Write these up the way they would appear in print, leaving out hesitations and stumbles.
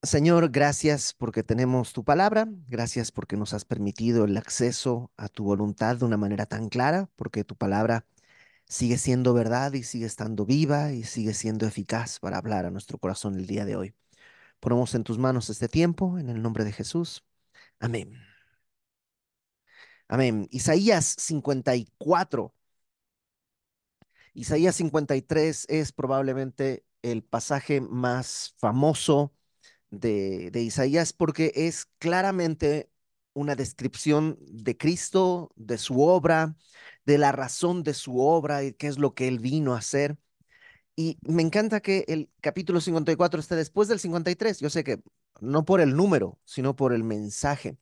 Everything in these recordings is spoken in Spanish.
Señor, gracias porque tenemos tu palabra, gracias porque nos has permitido el acceso a tu voluntad de una manera tan clara, porque tu palabra sigue siendo verdad y sigue estando viva y sigue siendo eficaz para hablar a nuestro corazón el día de hoy. Ponemos en tus manos este tiempo, en el nombre de Jesús. Amén. Amén. Isaías 54. Isaías 53 es probablemente el pasaje más famoso de Isaías porque es claramente una descripción de Cristo, de su obra, de la razón de su obra y qué es lo que él vino a hacer. Y me encanta que el capítulo 54 esté después del 53. Yo sé que no por el número, sino por el mensaje,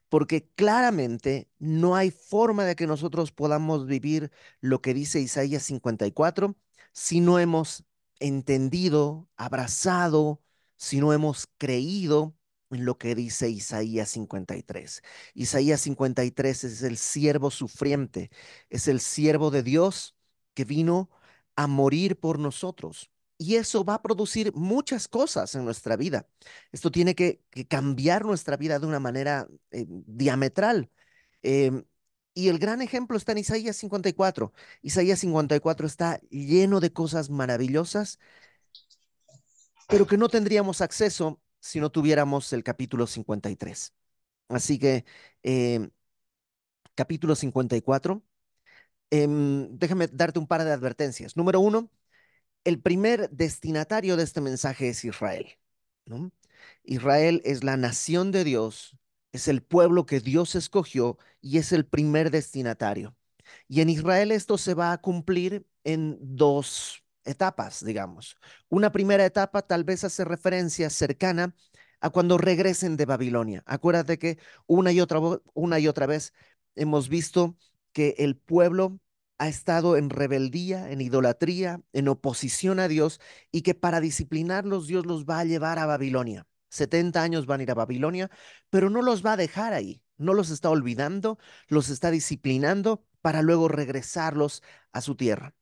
porque claramente no hay forma de que nosotros podamos vivir lo que dice Isaías 54 si no hemos entendido, abrazado, si no hemos creído en lo que dice Isaías 53. Isaías 53 es el siervo sufriente, es el siervo de Dios que vino a morir por nosotros. Y eso va a producir muchas cosas en nuestra vida. Esto tiene que cambiar nuestra vida de una manera diametral. Em, y el gran ejemplo está en Isaías 54. Isaías 54 está lleno de cosas maravillosas, pero que no tendríamos acceso si no tuviéramos el capítulo 53. Así que, em, capítulo 54, déjame darte un par de advertencias. Número uno, el primer destinatario de este mensaje es Israel, ¿no? Israel es la nación de Dios, es el pueblo que Dios escogió y es el primer destinatario. Y en Israel esto se va a cumplir en dos etapas, digamos. Una primera etapa tal vez hace referencia cercana a cuando regresen de Babilonia. Acuérdate que una y otra vez hemos visto que el pueblo ha estado en rebeldía, en idolatría, en oposición a Dios y que para disciplinarlos Dios los va a llevar a Babilonia. 70 años van a ir a Babilonia, pero no los va a dejar ahí, no los está olvidando, los está disciplinando para luego regresarlos a su tierra.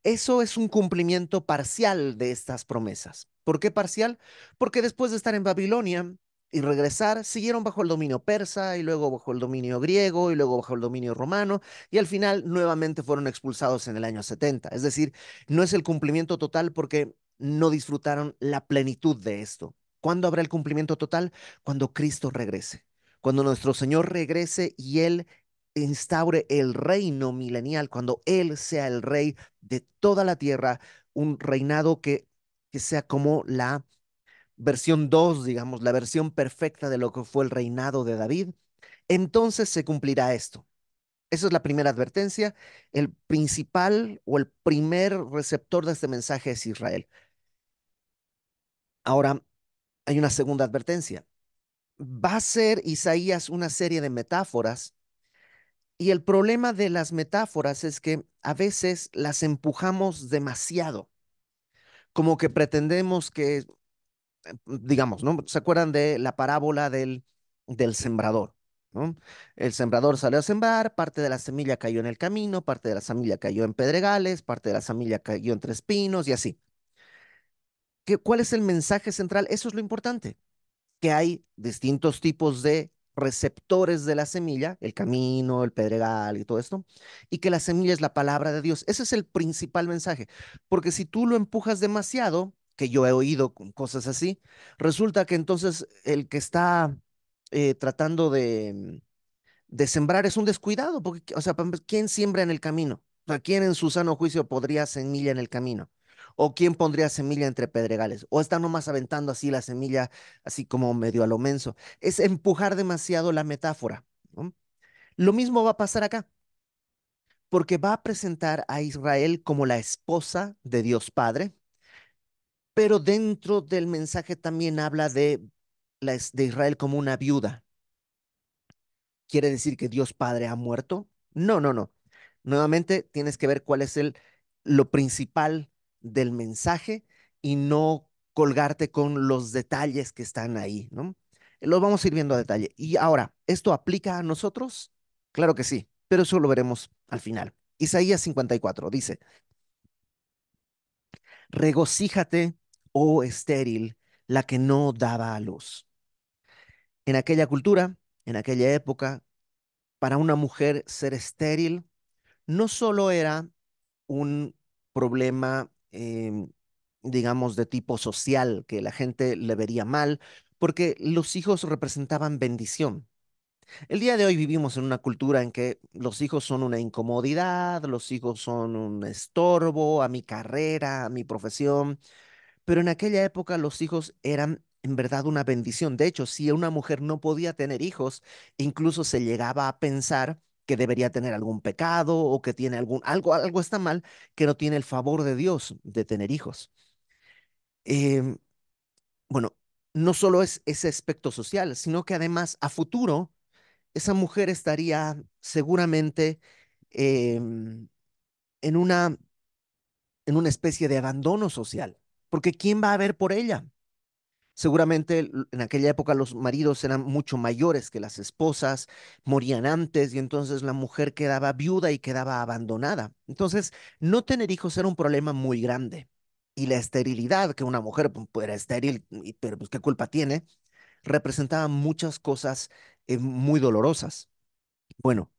Eso es un cumplimiento parcial de estas promesas. ¿Por qué parcial? Porque después de estar en Babilonia y regresar, siguieron bajo el dominio persa y luego bajo el dominio griego y luego bajo el dominio romano y al final nuevamente fueron expulsados en el año 70. Es decir, no es el cumplimiento total porque no disfrutaron la plenitud de esto. ¿Cuándo habrá el cumplimiento total? Cuando Cristo regrese. Cuando nuestro Señor regrese y Él instaure el reino milenial, cuando Él sea el rey de toda la tierra, un reinado que sea como la versión 2, digamos, la versión perfecta de lo que fue el reinado de David, entonces se cumplirá esto. Esa es la primera advertencia. El principal o el primer receptor de este mensaje es Israel. Ahora, hay una segunda advertencia. Va a ser Isaías una serie de metáforas y el problema de las metáforas es que a veces las empujamos demasiado, como que pretendemos que digamos, ¿no? ¿Se acuerdan de la parábola del sembrador? ¿No? El sembrador salió a sembrar, parte de la semilla cayó en el camino, parte de la semilla cayó en pedregales, parte de la semilla cayó entre espinos y así. ¿Cuál es el mensaje central? Eso es lo importante, que hay distintos tipos de receptores de la semilla, el camino, el pedregal y todo esto, y que la semilla es la palabra de Dios. Ese es el principal mensaje, porque si tú lo empujas demasiado, que yo he oído con cosas así, resulta que entonces el que está tratando de sembrar es un descuidado, porque, o sea, ¿quién siembra en el camino? O sea, ¿quién en su sano juicio podría semilla en el camino? ¿O quién pondría semilla entre pedregales? ¿O está nomás aventando así la semilla, así como medio a lo menso? Es empujar demasiado la metáfora, ¿no? Lo mismo va a pasar acá, porque va a presentar a Israel como la esposa de Dios Padre, pero dentro del mensaje también habla de Israel como una viuda. ¿Quiere decir que Dios Padre ha muerto? No, no, no. Nuevamente tienes que ver cuál es lo principal del mensaje y no colgarte con los detalles que están ahí, ¿no? Lo vamos a ir viendo a detalle. Y ahora, ¿esto aplica a nosotros? Claro que sí, pero eso lo veremos al final. Isaías 54 dice, regocíjate, oh estéril, la que no daba a luz. En aquella cultura, en aquella época, para una mujer ser estéril no solo era un problema, digamos, de tipo social, que la gente le vería mal, porque los hijos representaban bendición. El día de hoy vivimos en una cultura en que los hijos son una incomodidad, los hijos son un estorbo a mi carrera, a mi profesión, pero en aquella época los hijos eran en verdad una bendición. De hecho, si una mujer no podía tener hijos, incluso se llegaba a pensar que debería tener algún pecado o que tiene algo está mal, que no tiene el favor de Dios de tener hijos. Em, bueno, no solo es ese aspecto social, sino que además a futuro esa mujer estaría seguramente em, en una especie de abandono social, porque ¿quién va a ver por ella? Seguramente en aquella época los maridos eran mucho mayores que las esposas, morían antes y entonces la mujer quedaba viuda y quedaba abandonada. Entonces, no tener hijos era un problema muy grande. Y la esterilidad, que una mujer pues, era estéril, pero pues qué culpa tiene, representaba muchas cosas muy dolorosas. Bueno,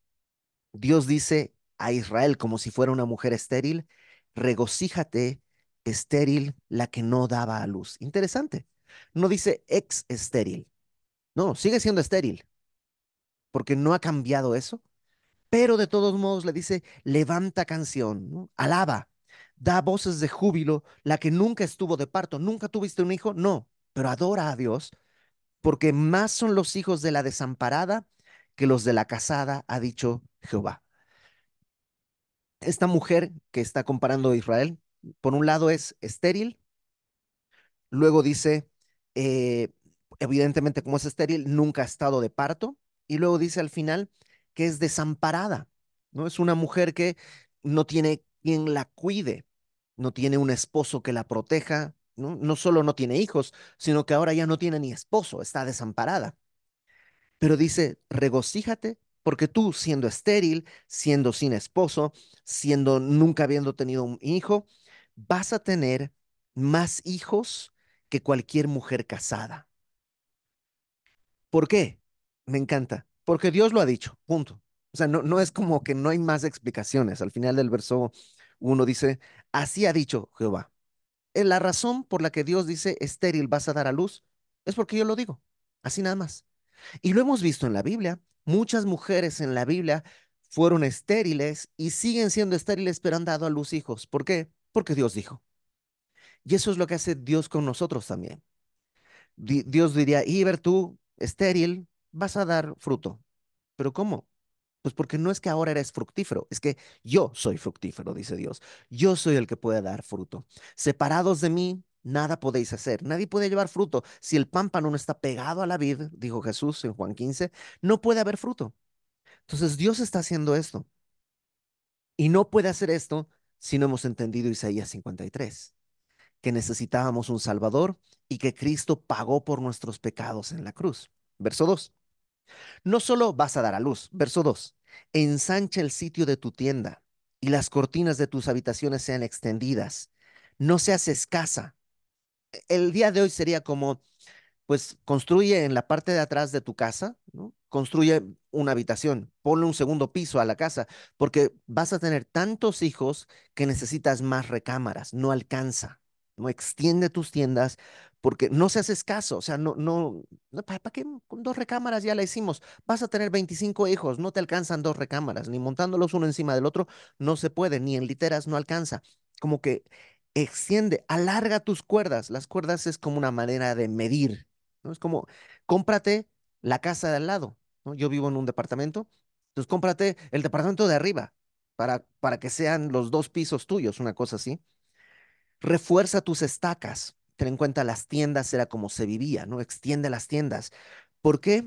Dios dice a Israel como si fuera una mujer estéril, regocíjate, estéril, la que no daba a luz. Interesante. No dice ex estéril. No, sigue siendo estéril, porque no ha cambiado eso. Pero de todos modos le dice, levanta canción, ¿no? Alaba, da voces de júbilo, la que nunca estuvo de parto, nunca tuviste un hijo, no, pero adora a Dios, porque más son los hijos de la desamparada que los de la casada, ha dicho Jehová. Esta mujer que está comparando a Israel, por un lado es estéril, luego dice, eh, evidentemente como es estéril, nunca ha estado de parto, y luego dice al final que es desamparada, ¿no? Es una mujer que no tiene quien la cuide, no tiene un esposo que la proteja, ¿no? No solo no tiene hijos, sino que ahora ya no tiene ni esposo, está desamparada. Pero dice, regocíjate, porque tú siendo estéril, siendo sin esposo, siendo nunca habiendo tenido un hijo, vas a tener más hijos que cualquier mujer casada. ¿Por qué? Me encanta. Porque Dios lo ha dicho, punto. O sea, no es como que no hay más explicaciones. Al final del verso uno dice, así ha dicho Jehová. La razón por la que Dios dice, estéril vas a dar a luz, es porque yo lo digo. Así nada más. Y lo hemos visto en la Biblia. Muchas mujeres en la Biblia fueron estériles y siguen siendo estériles, pero han dado a luz hijos. ¿Por qué? Porque Dios dijo. Y eso es lo que hace Dios con nosotros también. Dios diría, Iber, tú, estéril, vas a dar fruto. ¿Pero cómo? Pues porque no es que ahora eres fructífero, es que yo soy fructífero, dice Dios. Yo soy el que puede dar fruto. Separados de mí, nada podéis hacer. Nadie puede llevar fruto. Si el pámpano no está pegado a la vid, dijo Jesús en Juan 15, no puede haber fruto. Entonces Dios está haciendo esto. Y no puede hacer esto si no hemos entendido Isaías 53, que necesitábamos un Salvador y que Cristo pagó por nuestros pecados en la cruz. Verso 2. No solo vas a dar a luz, verso 2, ensancha el sitio de tu tienda y las cortinas de tus habitaciones sean extendidas. No seas escasa. El día de hoy sería como pues construye en la parte de atrás de tu casa, ¿no? Construye una habitación, ponle un segundo piso a la casa, porque vas a tener tantos hijos que necesitas más recámaras, no alcanza, no extiende tus tiendas, porque no se hace escaso, o sea, ¿para qué con dos recámaras ya la hicimos? Vas a tener 25 hijos, no te alcanzan dos recámaras, ni montándolos uno encima del otro, no se puede, ni en literas no alcanza, como que extiende, alarga tus cuerdas, las cuerdas es como una manera de medir, ¿no? Es como, cómprate la casa de al lado, ¿no? Yo vivo en un departamento, entonces cómprate el departamento de arriba para que sean los dos pisos tuyos, una cosa así. Refuerza tus estacas. Ten en cuenta las tiendas era como se vivía, ¿no? Extiende las tiendas. ¿Por qué?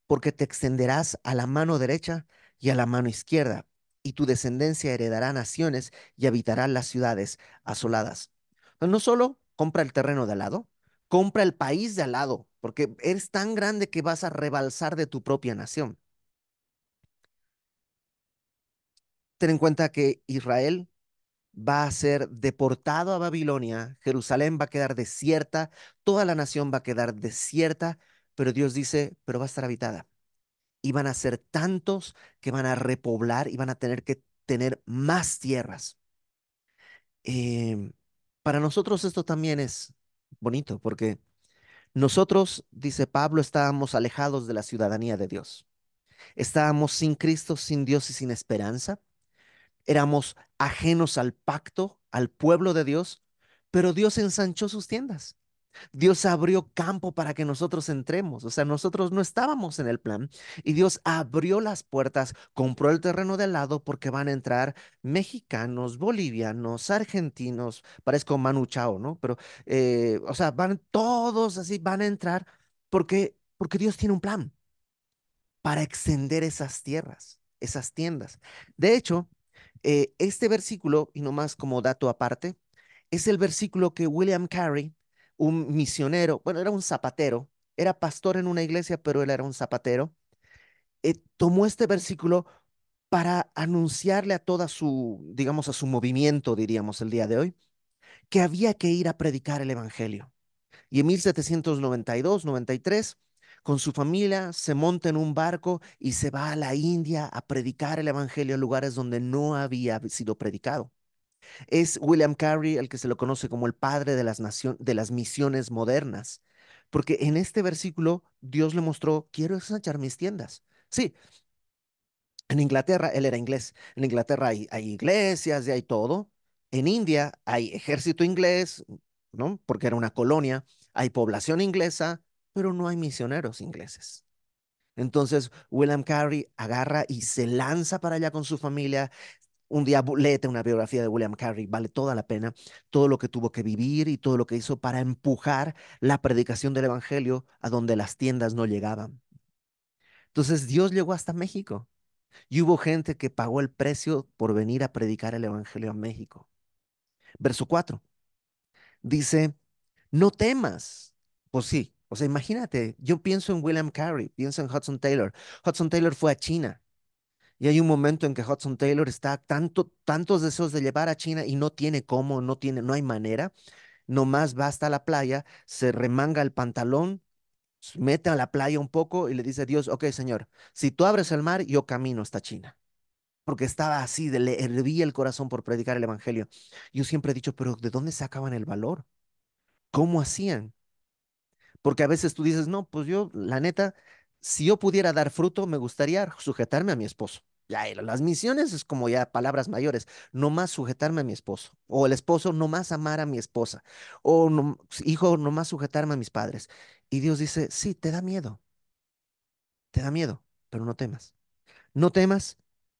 Porque te extenderás a la mano derecha y a la mano izquierda, y tu descendencia heredará naciones y habitará las ciudades asoladas. No solo compra el terreno de al lado, compra el país de al lado, porque eres tan grande que vas a rebalsar de tu propia nación. Ten en cuenta que Israel va a ser deportado a Babilonia, Jerusalén va a quedar desierta, toda la nación va a quedar desierta, pero Dios dice, pero va a estar habitada. Y van a ser tantos que van a repoblar y van a tener que tener más tierras. Em, para nosotros esto también es bonito, porque nosotros, dice Pablo, estábamos alejados de la ciudadanía de Dios. Estábamos sin Cristo, sin Dios y sin esperanza. Éramos ajenos al pacto, al pueblo de Dios, pero Dios ensanchó sus tiendas. Dios abrió campo para que nosotros entremos. O sea, nosotros no estábamos en el plan y Dios abrió las puertas, compró el terreno de al lado porque van a entrar mexicanos, bolivianos, argentinos, parezco Manu Chao, ¿no? Pero, o sea, van todos así, van a entrar porque Dios tiene un plan para extender esas tierras, esas tiendas. De hecho, este versículo, y nomás como dato aparte, es el versículo que William Carey, un misionero, bueno, era un zapatero, era pastor en una iglesia, pero él era un zapatero, tomó este versículo para anunciarle a toda su, digamos, a su movimiento, diríamos el día de hoy, que había que ir a predicar el evangelio. Y en 1792-93, con su familia, se monta en un barco y se va a la India a predicar el evangelio en lugares donde no había sido predicado. Es William Carey el que se lo conoce como el padre de de las misiones modernas, porque en este versículo Dios le mostró, quiero ensanchar mis tiendas. Sí, en Inglaterra, él era inglés, en Inglaterra hay iglesias y hay todo. En India hay ejército inglés, ¿no? Porque era una colonia, hay población inglesa, pero no hay misioneros ingleses. Entonces, William Carey agarra y se lanza para allá con su familia. Un día léete una biografía de William Carey, vale toda la pena, todo lo que tuvo que vivir y todo lo que hizo para empujar la predicación del evangelio a donde las tiendas no llegaban. Entonces, Dios llegó hasta México. Y hubo gente que pagó el precio por venir a predicar el Evangelio a México. Verso 4 dice, no temas. Pues sí, o sea, imagínate, yo pienso en William Carey, pienso en Hudson Taylor. Hudson Taylor fue a China y hay un momento en que Hudson Taylor está tantos deseos de llevar a China y no tiene cómo, no hay manera. Nomás va hasta la playa, se remanga el pantalón, se mete a la playa un poco y le dice a Dios, ok, Señor, si tú abres el mar, yo camino hasta China porque estaba así, le hervía el corazón por predicar el evangelio. Yo siempre he dicho, pero ¿de dónde sacaban el valor? ¿Cómo hacían? Porque a veces tú dices, no, pues yo, la neta, si yo pudiera dar fruto, me gustaría sujetarme a mi esposo. Ya, las misiones es como ya palabras mayores, no más sujetarme a mi esposo, o el esposo no más amar a mi esposa, o hijo no más sujetarme a mis padres. Y Dios dice, sí, te da miedo, pero no temas. No temas,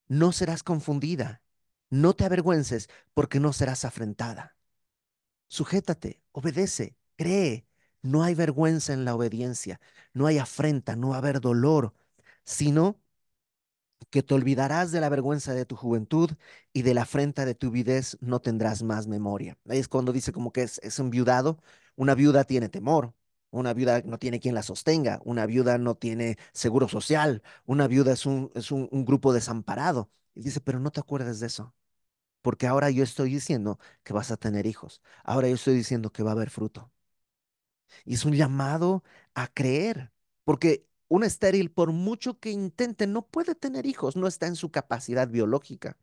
no serás confundida. No te avergüences, porque no serás afrentada. Sujétate, obedece, cree. No hay vergüenza en la obediencia, no hay afrenta, no va a haber dolor, sino que te olvidarás de la vergüenza de tu juventud y de la afrenta de tu viudez no tendrás más memoria. Ahí es cuando dice como que es un viudado. Una viuda tiene temor, una viuda no tiene quien la sostenga, una viuda no tiene seguro social, una viuda es un grupo desamparado. Y dice, pero no te acuerdes de eso, porque ahora yo estoy diciendo que vas a tener hijos, ahora yo estoy diciendo que va a haber fruto. Y es un llamado a creer, porque un estéril, por mucho que intente, no puede tener hijos, no está en su capacidad biológica.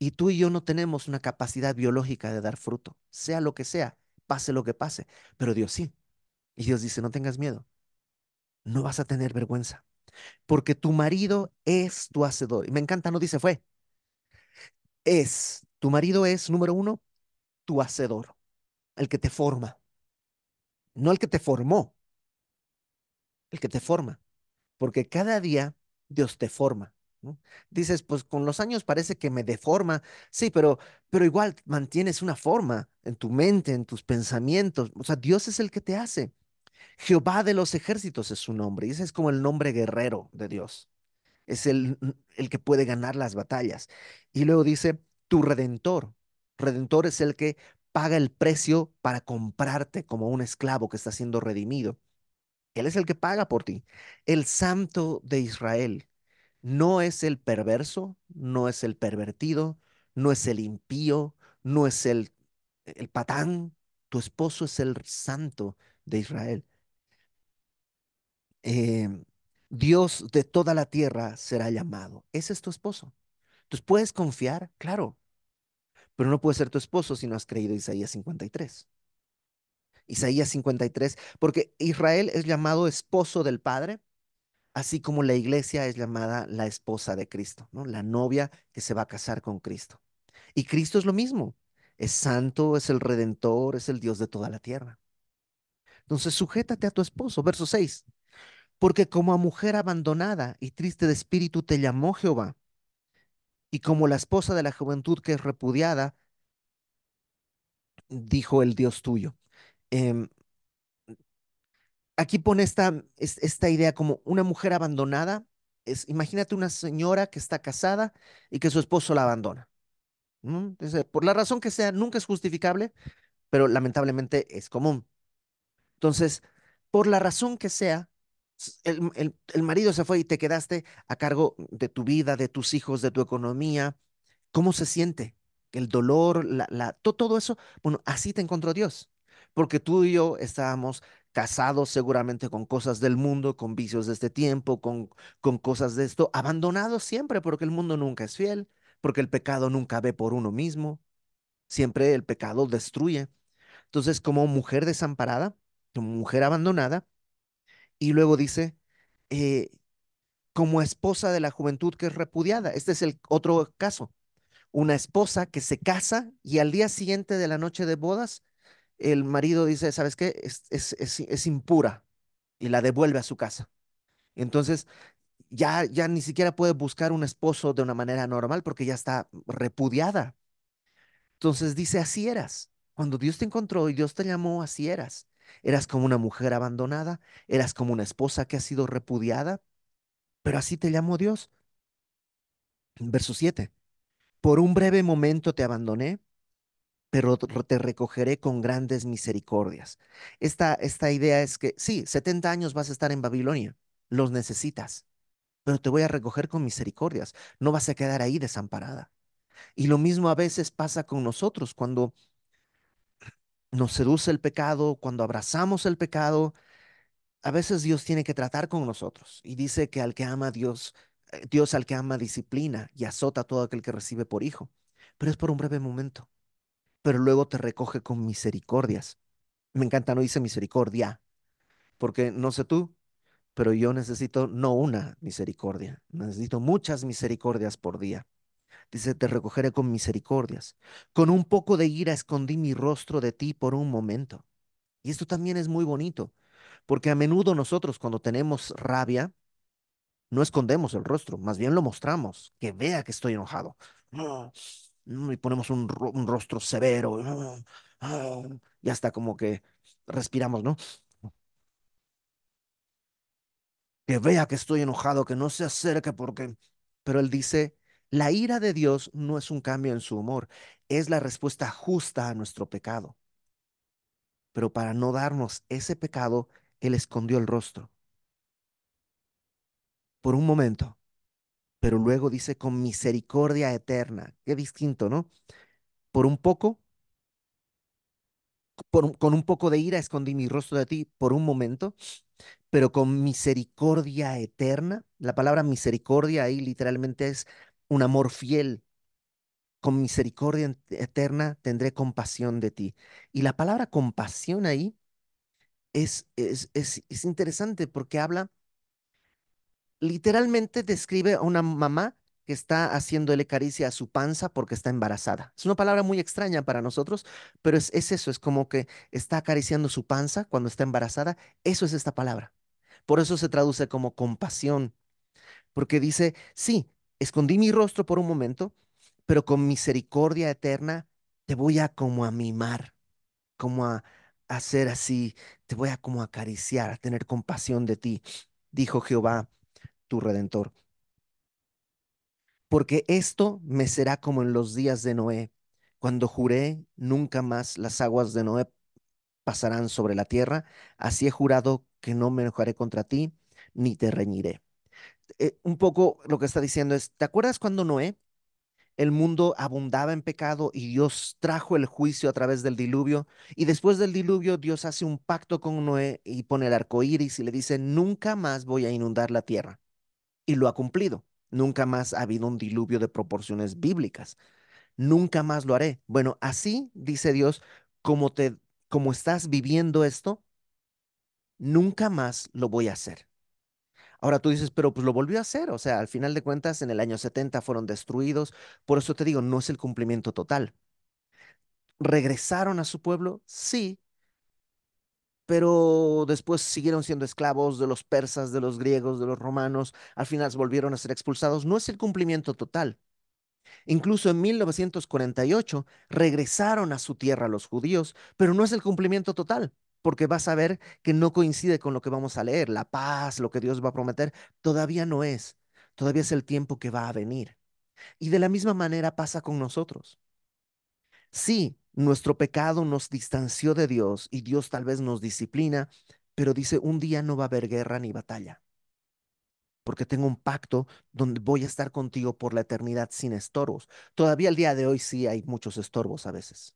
Y tú y yo no tenemos una capacidad biológica de dar fruto, sea lo que sea, pase lo que pase, pero Dios sí. Y Dios dice, no tengas miedo, no vas a tener vergüenza, porque tu marido es tu hacedor. Y me encanta, no dice fue, tu marido es, número uno, tu hacedor, el que te forma, no el que te formó, el que te forma. Porque cada día Dios te forma, ¿no? Dices, pues con los años parece que me deforma, sí, pero igual mantienes una forma en tu mente, en tus pensamientos, o sea, Dios es el que te hace. Jehová de los ejércitos es su nombre, y ese es como el nombre guerrero de Dios, es el que puede ganar las batallas. Y luego dice, tu redentor, redentor es el que paga el precio para comprarte como un esclavo que está siendo redimido. Él es el que paga por ti. El Santo de Israel no es el perverso, no es el pervertido, no es el impío, no es el patán, tu esposo es el santo de Israel. Eh, Dios de toda la tierra será llamado. Ese es tu esposo. Entonces puedes confiar, claro, pero no puede ser tu esposo si no has creído Isaías 53. Isaías 53, porque Israel es llamado esposo del Padre, así como la iglesia es llamada la esposa de Cristo, ¿no? La novia que se va a casar con Cristo. Y Cristo es lo mismo. Es santo, es el redentor, es el Dios de toda la tierra. Entonces, sujétate a tu esposo. Verso 6. Porque como a mujer abandonada y triste de espíritu te llamó Jehová, y como la esposa de la juventud que es repudiada, dijo el Dios tuyo. Em, Aquí pone esta idea como una mujer abandonada. Imagínate una señora que está casada y que su esposo la abandona. ¿No? Por la razón que sea, nunca es justificable, pero lamentablemente es común. Entonces, por la razón que sea, el marido se fue y te quedaste a cargo de tu vida, de tus hijos, de tu economía. ¿Cómo se siente? El dolor, todo eso. Bueno, así te encontró Dios. Porque tú y yo estábamos casados seguramente con cosas del mundo, con vicios de este tiempo, con cosas de esto, abandonados siempre porque el mundo nunca es fiel, porque el pecado nunca ve por uno mismo. Siempre el pecado destruye. Entonces, como mujer desamparada, como mujer abandonada, y luego dice, eh, como esposa de la juventud que es repudiada. Este es el otro caso. Una esposa que se casa y al día siguiente de la noche de bodas, el marido dice, ¿sabes qué? Es impura y la devuelve a su casa. Entonces, ya ni siquiera puede buscar un esposo de una manera normal porque ya está repudiada. Entonces dice, así eras. Cuando Dios te encontró y Dios te llamó, así eras. Eras como una mujer abandonada, eras como una esposa que ha sido repudiada, pero así te llamó Dios. Verso 7. Por un breve momento te abandoné, pero te recogeré con grandes misericordias. Esta idea es que sí, 70 años vas a estar en Babilonia, los necesitas, pero te voy a recoger con misericordias. No vas a quedar ahí desamparada. Y lo mismo a veces pasa con nosotros cuando nos seduce el pecado, cuando abrazamos el pecado, a veces Dios tiene que tratar con nosotros y dice que al que ama a Dios, Dios al que ama disciplina y azota a todo aquel que recibe por hijo, pero es por un breve momento, pero luego te recoge con misericordias. Me encanta, no dice misericordia, porque no sé tú, pero yo necesito no una misericordia, necesito muchas misericordias por día. Dice, te recogeré con misericordias. Con un poco de ira escondí mi rostro de ti por un momento. Y esto también es muy bonito, porque a menudo nosotros cuando tenemos rabia, no escondemos el rostro, más bien lo mostramos, que vea que estoy enojado. Ah, y ponemos un rostro severo. Y hasta como que respiramos, ¿no? Que vea que estoy enojado, que no se acerque porque... Pero él dice, la ira de Dios no es un cambio en su humor, es la respuesta justa a nuestro pecado. Pero para no darnos ese pecado, él escondió el rostro por un momento, pero luego dice con misericordia eterna. Qué distinto, ¿no? Por un poco, con un poco de ira escondí mi rostro de ti por un momento, pero con misericordia eterna. La palabra misericordia ahí literalmente es un amor fiel. Con misericordia eterna tendré compasión de ti. Y la palabra compasión ahí es interesante porque habla, literalmente describe a una mamá que está haciéndole caricia a su panza porque está embarazada. Es una palabra muy extraña para nosotros, pero es eso, es como que está acariciando su panza cuando está embarazada. Eso es esta palabra. Por eso se traduce como compasión, porque dice, sí, escondí mi rostro por un momento, pero con misericordia eterna te voy a como a mimar, como a hacer así, te voy a como acariciar, a tener compasión de ti, dijo Jehová, tu redentor. Porque esto me será como en los días de Noé, cuando juré nunca más las aguas de Noé pasarán sobre la tierra, así he jurado que no me enojaré contra ti, ni te reñiré. Un poco lo que está diciendo es, ¿te acuerdas cuando Noé el mundo abundaba en pecado y Dios trajo el juicio a través del diluvio. Y después del diluvio, Dios hace un pacto con Noé y pone el arco iris y le dice: Nunca más voy a inundar la tierra. Y lo ha cumplido. Nunca más ha habido un diluvio de proporciones bíblicas. Nunca más lo haré. Bueno, así dice Dios, como estás viviendo esto, nunca más lo voy a hacer. Ahora tú dices, pero pues lo volvió a hacer, o sea, al final de cuentas en el año 70 fueron destruidos, por eso te digo, no es el cumplimiento total. ¿Regresaron a su pueblo? Sí, pero después siguieron siendo esclavos de los persas, de los griegos, de los romanos, al final volvieron a ser expulsados, no es el cumplimiento total. Incluso en 1948 regresaron a su tierra los judíos, pero no es el cumplimiento total, porque vas a ver que no coincide con lo que vamos a leer. La paz, lo que Dios va a prometer, todavía no es. Todavía es el tiempo que va a venir. Y de la misma manera pasa con nosotros. Sí, nuestro pecado nos distanció de Dios y Dios tal vez nos disciplina, pero dice, un día no va a haber guerra ni batalla, porque tengo un pacto donde voy a estar contigo por la eternidad sin estorbos. Todavía el día de hoy sí hay muchos estorbos a veces.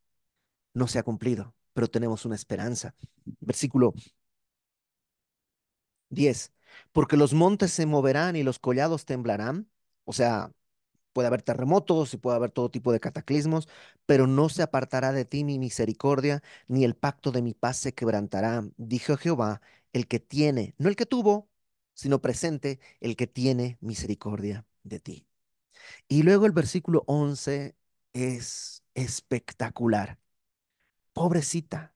No se ha cumplido, pero tenemos una esperanza. Versículo 10. Porque los montes se moverán y los collados temblarán. O sea, puede haber terremotos y puede haber todo tipo de cataclismos, pero no se apartará de ti mi misericordia, ni el pacto de mi paz se quebrantará, dijo Jehová, el que tiene, no el que tuvo, sino presente, el que tiene misericordia de ti. Y luego el versículo 11 es espectacular. Pobrecita.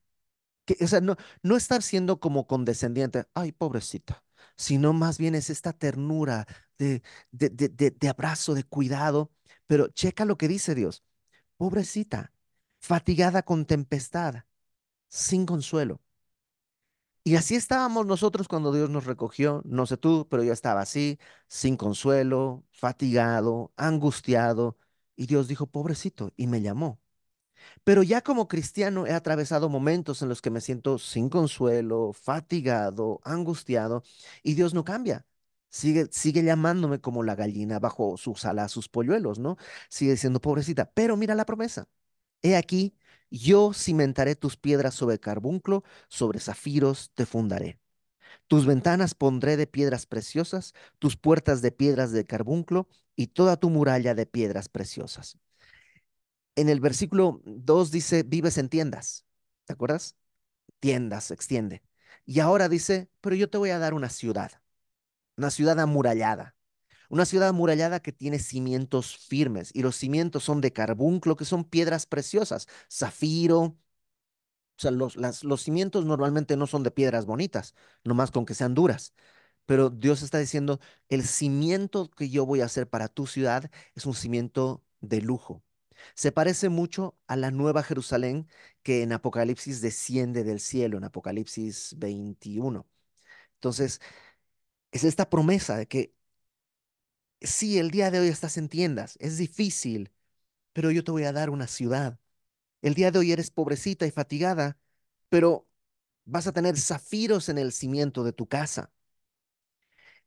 O sea, no estar siendo como condescendiente, ay, pobrecita, sino más bien es esta ternura de, de abrazo, de cuidado. Pero checa lo que dice Dios. Pobrecita, fatigada con tempestad, sin consuelo. Y así estábamos nosotros cuando Dios nos recogió. No sé tú, pero yo estaba así, sin consuelo, fatigado, angustiado. Y Dios dijo, pobrecito, y me llamó. Pero ya como cristiano he atravesado momentos en los que me siento sin consuelo, fatigado, angustiado, y Dios no cambia. Sigue llamándome como la gallina bajo sus alas, sus polluelos, ¿no? Sigue diciendo, pobrecita, pero mira la promesa. He aquí, yo cimentaré tus piedras sobre carbunclo, sobre zafiros te fundaré. Tus ventanas pondré de piedras preciosas, tus puertas de piedras de carbunclo y toda tu muralla de piedras preciosas. En el versículo 2 dice, vives en tiendas. ¿Te acuerdas? Tiendas, extiende. Y ahora dice, pero yo te voy a dar una ciudad amurallada. Una ciudad amurallada que tiene cimientos firmes y los cimientos son de carbunclo, que son piedras preciosas, zafiro. O sea, los cimientos normalmente no son de piedras bonitas, nomás con que sean duras. Pero Dios está diciendo, el cimiento que yo voy a hacer para tu ciudad es un cimiento de lujo. Se parece mucho a la nueva Jerusalén que en Apocalipsis desciende del cielo, en Apocalipsis 21. Entonces, es esta promesa de que sí, el día de hoy estás en tiendas, es difícil, pero yo te voy a dar una ciudad. El día de hoy eres pobrecita y fatigada, pero vas a tener zafiros en el cimiento de tu casa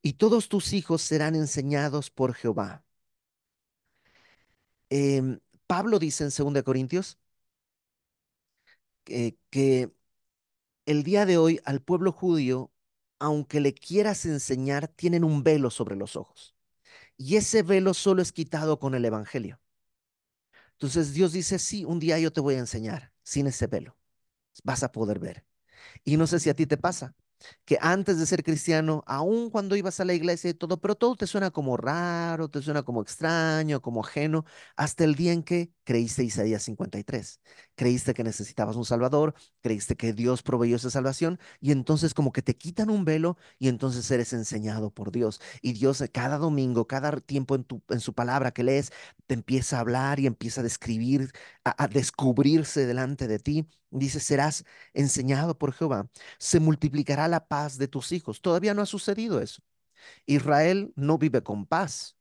y todos tus hijos serán enseñados por Jehová. Pablo dice en 2 Corintios que el día de hoy al pueblo judío, aunque le quieras enseñar, tienen un velo sobre los ojos. Y ese velo solo es quitado con el Evangelio. Entonces Dios dice, sí, un día yo te voy a enseñar sin ese velo. Vas a poder ver. Y no sé si a ti te pasa, que antes de ser cristiano, aun cuando ibas a la iglesia y todo, pero todo te suena como raro, te suena como extraño, como ajeno, hasta el día en que creíste Isaías 53. Creíste que necesitabas un Salvador, creíste que Dios proveyó esa salvación y entonces como que te quitan un velo y entonces eres enseñado por Dios. Y Dios cada domingo, cada tiempo en su palabra que lees, te empieza a hablar y empieza a describir, a descubrirse delante de ti. Dice, serás enseñado por Jehová, se multiplicará la paz de tus hijos. Todavía no ha sucedido eso. Israel no vive con paz,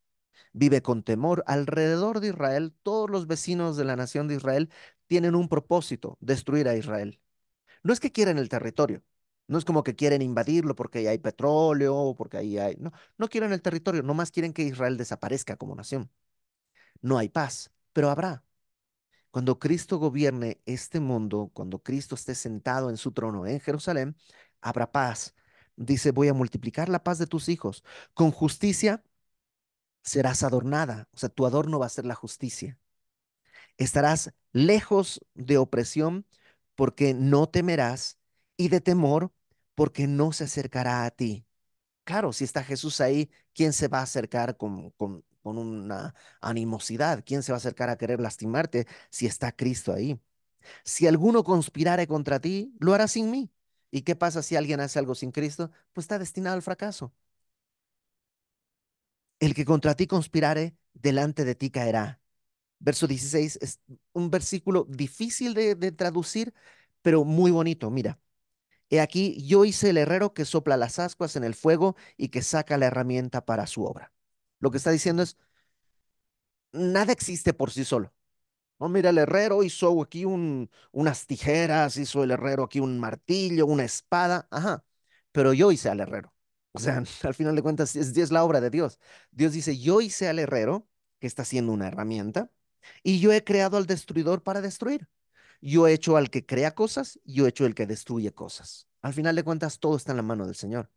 vive con temor. Alrededor de Israel, todos los vecinos de la nación de Israel tienen un propósito, destruir a Israel. No es que quieren el territorio, no es como que quieren invadirlo porque ahí hay petróleo o porque ahí hay... No, no quieren el territorio, nomás quieren que Israel desaparezca como nación. No hay paz. pero habrá. Cuando Cristo gobierne este mundo, cuando Cristo esté sentado en su trono en Jerusalén, habrá paz. Dice, voy a multiplicar la paz de tus hijos. Con justicia serás adornada. O sea, tu adorno va a ser la justicia. Estarás lejos de opresión porque no temerás y de temor porque no se acercará a ti. Claro, si está Jesús ahí, ¿quién se va a acercar con una animosidad? ¿Quién se va a acercar a querer lastimarte si está Cristo ahí? Si alguno conspirare contra ti, lo hará sin mí. ¿Y qué pasa si alguien hace algo sin Cristo? Pues está destinado al fracaso. El que contra ti conspirare, delante de ti caerá. Verso 16 es un versículo difícil de traducir, pero muy bonito. Mira, he aquí, yo hice el herrero que sopla las ascuas en el fuego y que saca la herramienta para su obra. Lo que está diciendo es, nada existe por sí solo. Oh, mira, el herrero hizo aquí unas tijeras, hizo el herrero aquí un martillo, una espada, ajá, pero yo hice al herrero. O sea, al final de cuentas es la obra de Dios. Dios dice, yo hice al herrero, que está haciendo una herramienta, y yo he creado al destruidor para destruir. Yo he hecho al que crea cosas, yo he hecho el que destruye cosas. Al final de cuentas, todo está en la mano del Señor.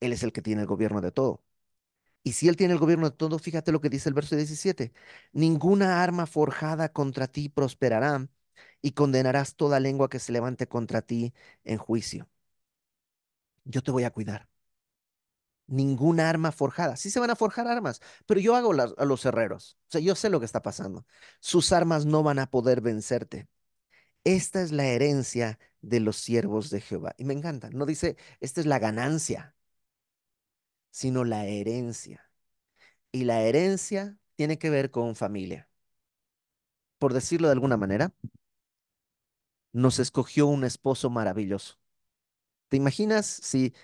Él es el que tiene el gobierno de todo. Y si Él tiene el gobierno de todo, fíjate lo que dice el verso 17. Ninguna arma forjada contra ti prosperará y condenarás toda lengua que se levante contra ti en juicio. Yo te voy a cuidar. Ninguna arma forjada. Sí se van a forjar armas, pero yo hago a los herreros. O sea, yo sé lo que está pasando. Sus armas no van a poder vencerte. Esta es la herencia de los siervos de Jehová. Y me encanta. No dice, esta es la ganancia, sino la herencia. Y la herencia tiene que ver con familia. Por decirlo de alguna manera, nos escogió un esposo maravilloso. ¿Te imaginas si,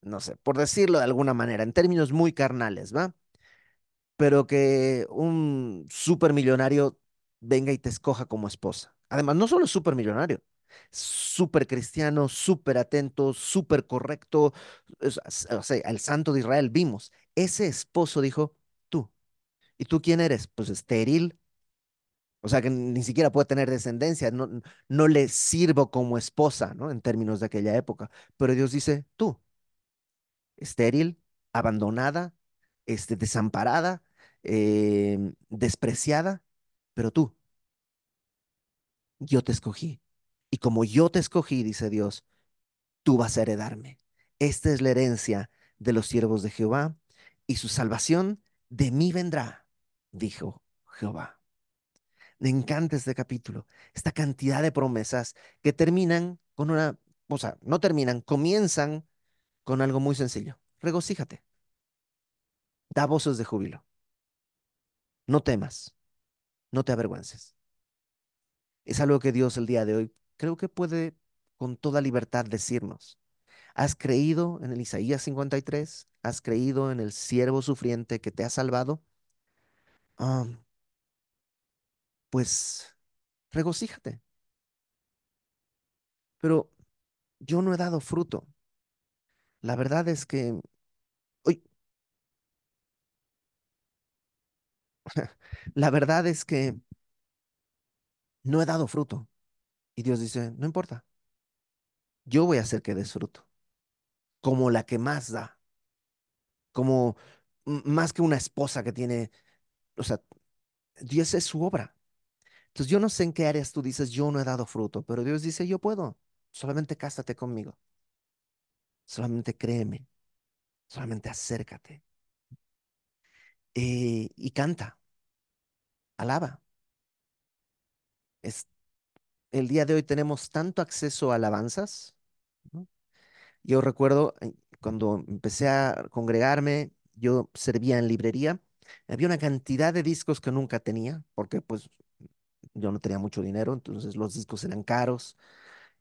no sé, por decirlo de alguna manera, en términos muy carnales, ¿va? Pero que un supermillonario venga y te escoja como esposa. Además, no solo es supermillonario, súper cristiano, súper atento, súper correcto. O sea, al santo de Israel vimos. Ese esposo dijo, tú. ¿Y tú quién eres? Pues estéril, o sea, que ni siquiera puede tener descendencia, no, no le sirvo como esposa, ¿no? En términos de aquella época. Pero Dios dice, tú, estéril, abandonada, desamparada, despreciada, pero tú, yo te escogí. Y como yo te escogí, dice Dios, tú vas a heredarme. Esta es la herencia de los siervos de Jehová y su salvación de mí vendrá, dijo Jehová. Me encanta este capítulo, esta cantidad de promesas que terminan con una, o sea, no terminan, comienzan con algo muy sencillo. Regocíjate, da voces de júbilo, no temas, no te avergüences. Es algo que Dios el día de hoy creo que puede con toda libertad decirnos. ¿Has creído en el Isaías 53? ¿Has creído en el siervo sufriente que te ha salvado? Ah, pues regocíjate. Pero yo no he dado fruto. La verdad es que, uy, la verdad es que no he dado fruto. Y Dios dice, no importa, yo voy a hacer que des fruto, como la que más da, como más que una esposa que tiene, o sea, Dios es su obra. Entonces yo no sé en qué áreas tú dices, yo no he dado fruto, pero Dios dice, yo puedo, solamente cásate conmigo, solamente créeme, solamente acércate y canta, alaba. Es, el día de hoy tenemos tanto acceso a alabanzas, ¿no? Yo recuerdo cuando empecé a congregarme, yo servía en librería, había una cantidad de discos que nunca tenía, porque pues yo no tenía mucho dinero, entonces los discos eran caros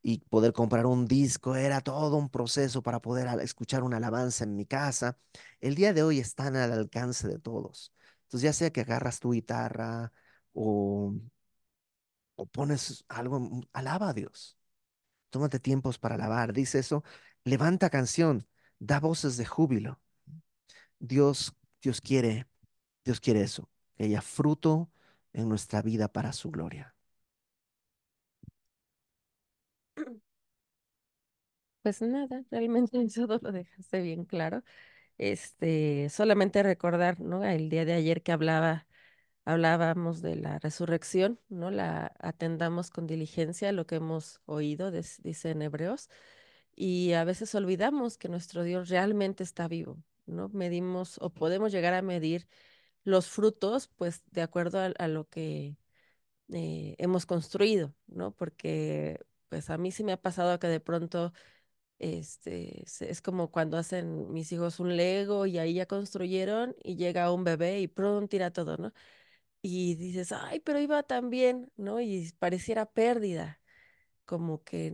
y poder comprar un disco era todo un proceso para poder escuchar una alabanza en mi casa. El día de hoy están al alcance de todos. Entonces ya sea que agarras tu guitarra o, o pones algo, alaba a Dios. Tómate tiempos para alabar, dice eso, levanta canción, da voces de júbilo. Dios, Dios quiere, Dios quiere eso, que haya fruto en nuestra vida para su gloria. Pues nada, realmente todo lo dejaste bien claro. Solamente recordar, ¿no? El día de ayer que hablábamos de la resurrección, ¿no? La atendamos con diligencia lo que hemos oído, dice en Hebreos, y a veces olvidamos que nuestro Dios realmente está vivo, ¿no? Medimos o podemos llegar a medir los frutos, pues de acuerdo a lo que hemos construido, ¿no? Porque pues a mí sí me ha pasado que de pronto es como cuando hacen mis hijos un Lego y ahí ya construyeron y llega un bebé y pronto tira todo, ¿no? Y dices, ay, pero iba tan bien, ¿no? Y pareciera pérdida, como que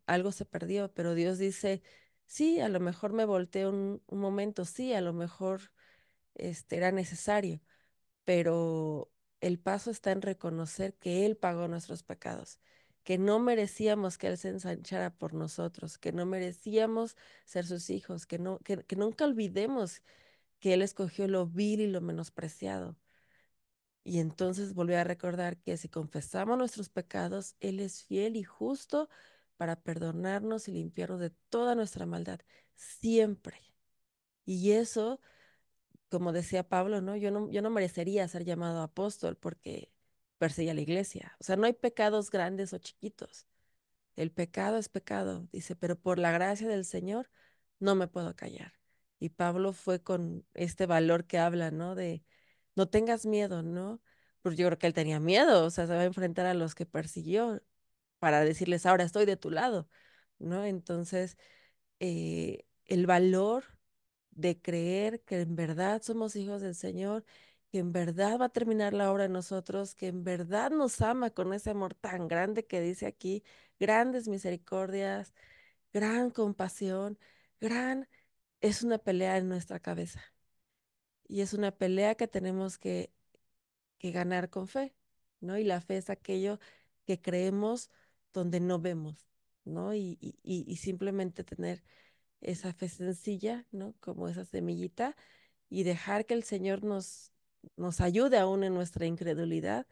algo se perdió, pero Dios dice, sí, a lo mejor me volteé un momento, sí, a lo mejor era necesario, pero el paso está en reconocer que Él pagó nuestros pecados, que no merecíamos que Él se ensanchara por nosotros, que no merecíamos ser sus hijos, que nunca olvidemos que Él escogió lo vil y lo menospreciado. Y entonces volví a recordar que si confesamos nuestros pecados, Él es fiel y justo para perdonarnos y limpiarnos de toda nuestra maldad, siempre. Y eso, como decía Pablo, ¿no? Yo no merecería ser llamado apóstol porque perseguía a la iglesia. O sea, no hay pecados grandes o chiquitos. El pecado es pecado, dice, pero por la gracia del Señor no me puedo callar. Y Pablo fue con este valor que habla, ¿no? De no tengas miedo, ¿no? Pues yo creo que él tenía miedo, o sea, se va a enfrentar a los que persiguió para decirles, ahora estoy de tu lado, ¿no? Entonces, el valor de creer que en verdad somos hijos del Señor, que en verdad va a terminar la obra en nosotros, que en verdad nos ama con ese amor tan grande que dice aquí, grandes misericordias, gran compasión, gran, es una pelea en nuestra cabeza y es una pelea que tenemos que ganar con fe, ¿no? Y la fe es aquello que creemos donde no vemos, ¿no? Y simplemente tener esa fe sencilla, ¿no? Como esa semillita y dejar que el Señor nos ayude aún en nuestra incredulidad,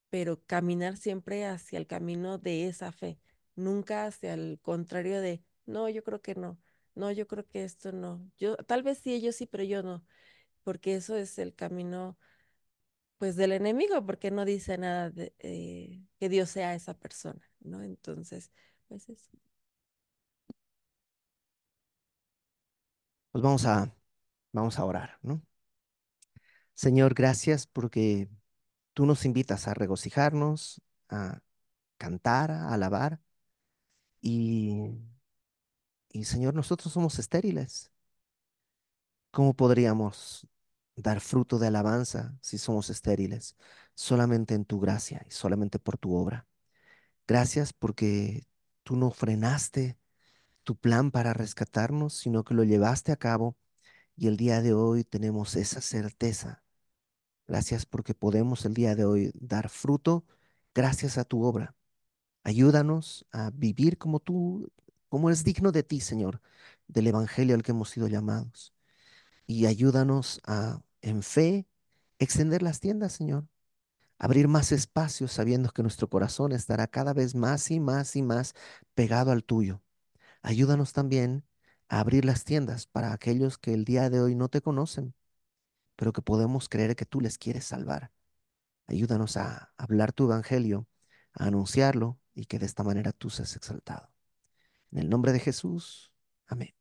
pero caminar siempre hacia el camino de esa fe, nunca hacia el contrario de, no, yo creo que no, no, yo creo que esto no, yo tal vez sí, ellos sí, pero yo no, porque eso es el camino, pues, del enemigo, porque no dice nada de que Dios sea esa persona, ¿no? Entonces, pues eso. Pues vamos a orar, ¿no? Señor, gracias porque tú nos invitas a regocijarnos, a cantar, a alabar y, y Señor, nosotros somos estériles. ¿Cómo podríamos dar fruto de alabanza si somos estériles? Solamente en tu gracia y solamente por tu obra. Gracias porque tú no frenaste tu plan para rescatarnos, sino que lo llevaste a cabo y el día de hoy tenemos esa certeza. Gracias porque podemos el día de hoy dar fruto gracias a tu obra. Ayúdanos a vivir como tú, como es digno de ti, Señor, del evangelio al que hemos sido llamados. Y ayúdanos a, en fe, extender las tiendas, Señor. Abrir más espacios sabiendo que nuestro corazón estará cada vez más y más y más pegado al tuyo. Ayúdanos también a abrir las tiendas para aquellos que el día de hoy no te conocen, pero que podemos creer que tú les quieres salvar. Ayúdanos a hablar tu evangelio, a anunciarlo y que de esta manera tú seas exaltado. En el nombre de Jesús. Amén.